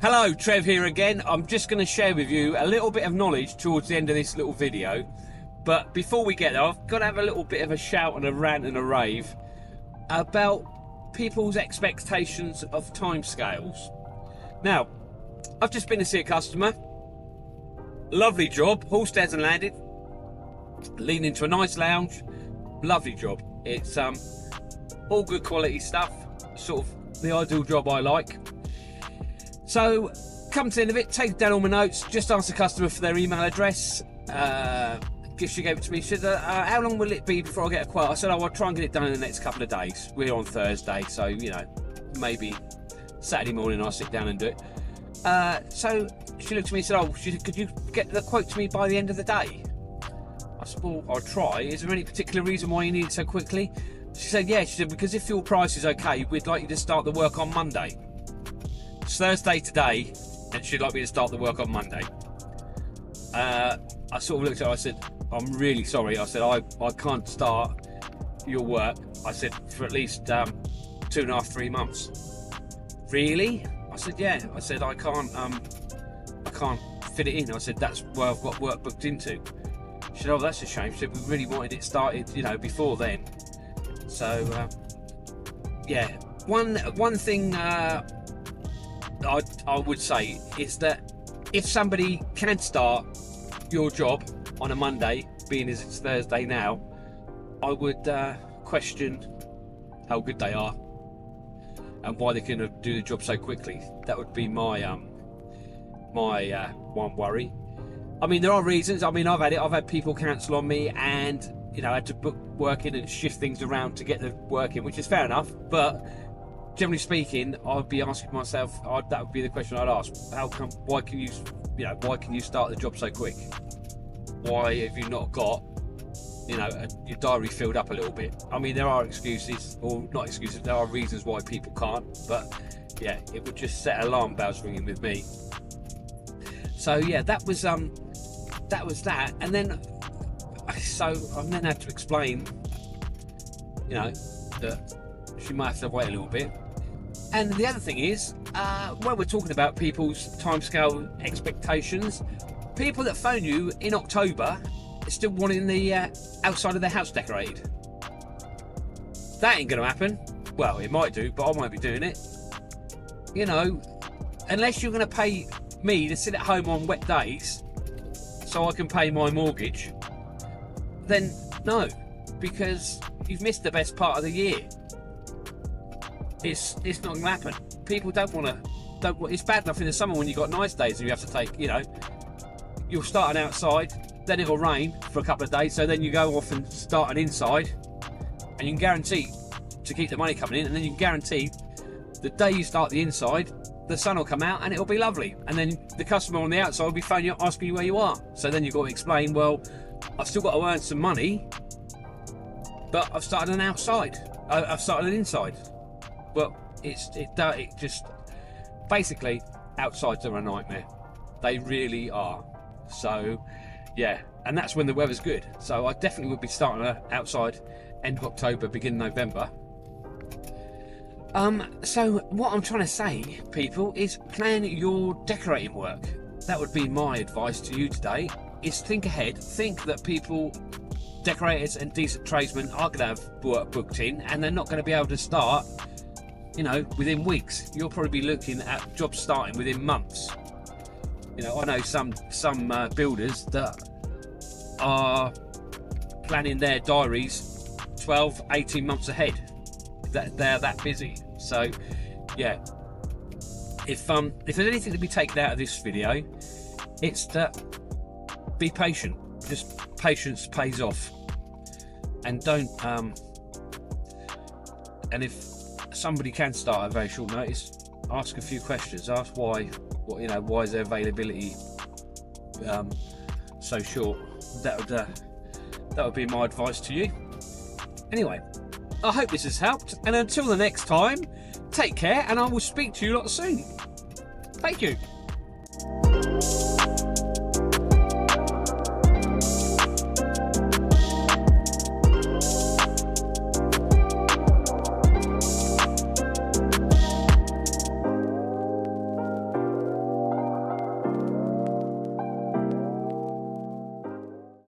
Hello, Trev here again. I'm just going to share with you a little bit of knowledge towards the end of this little video. But before we get there, I've got to have a little bit of a shout and a rant and a rave about people's expectations of timescales. Now, I've just been to see a customer. Lovely job, all stairs and landing, leading into a nice lounge. Lovely job. It's all good quality stuff, sort of the ideal job I like. So, come to the end of it, take down all my notes, just ask the customer for their email address. She gave it to me. She said, how long will it be before I get a quote? I said, I'll try and get it done in the next couple of days. We're on Thursday, so, you know, maybe Saturday morning I'll sit down and do it. So she looked at me and said, could you get the quote to me by the end of the day? I said, well, I'll try. Is there any particular reason why you need it so quickly? She said, yeah. She said, because if your price is okay, we'd like you to start the work on Monday. It's Thursday today, and she'd like me to start the work on Monday. I sort of looked at her, I said, I'm really sorry. I said, I can't start your work, I said, for at least 2.5, 3 months. Really? I said, yeah. I said, I can't fit it in. I said, that's where I've got work booked into. She said, oh, that's a shame. She said, we really wanted it started, you know, before then. So, yeah. One thing I would say is that if somebody can start your job on a Monday, being as it's Thursday now, I would question how good they are and why they can do the job so quickly. That would be my one worry. I mean, there are reasons. I mean, I've had people cancel on me, and you know, I had to book work in and shift things around to get the work in, which is fair enough. But generally speaking, I'd be asking myself, that would be the question I'd ask. Why can you start the job so quick? Why have you not got, you know, your diary filled up a little bit? I mean, there are excuses, or not excuses, there are reasons why people can't, but yeah, it would just set alarm bells ringing with me. So yeah, that was that. And then, so I then had to explain, you know, that she might have to wait a little bit. And the other thing is, when we're talking about people's timescale expectations, people that phone you in October are still wanting the outside of their house decorated. That ain't going to happen. Well, it might do, but I won't be doing it. You know, unless you're going to pay me to sit at home on wet days so I can pay my mortgage, then no, because you've missed the best part of the year. It's not going to happen. People don't want to. It's bad enough in the summer when you've got nice days and you have to take, you know, you're starting outside, then it'll rain for a couple of days, so then you go off and start an inside, and you can guarantee to keep the money coming in, and then you can guarantee the day you start the inside, the sun will come out and it'll be lovely, and then the customer on the outside will be phoning you, asking you where you are. So then you've got to explain, well, I've still got to earn some money, but I've started an outside. I've started an inside. Well, it just basically, outsides are a nightmare. They really are. So yeah, and that's when the weather's good. So I definitely would be starting outside end of October, beginning November. So what I'm trying to say, people, is plan your decorating work. That would be my advice to you today, is think ahead. Think that people, decorators and decent tradesmen, are going to have work booked in, and they're not going to be able to start, you know, within weeks. You'll probably be looking at jobs starting within months. You know, I know some builders that are planning their diaries 12, 18 months ahead. That they're that busy. So yeah, if there's anything to be taken out of this video, it's that be patient. Just patience pays off. And don't and if somebody can start at very short notice, ask a few questions. Ask why is their availability so short? That would be my advice to you. Anyway, I hope this has helped, and until the next time, take care, and I will speak to you lot soon. Thank you.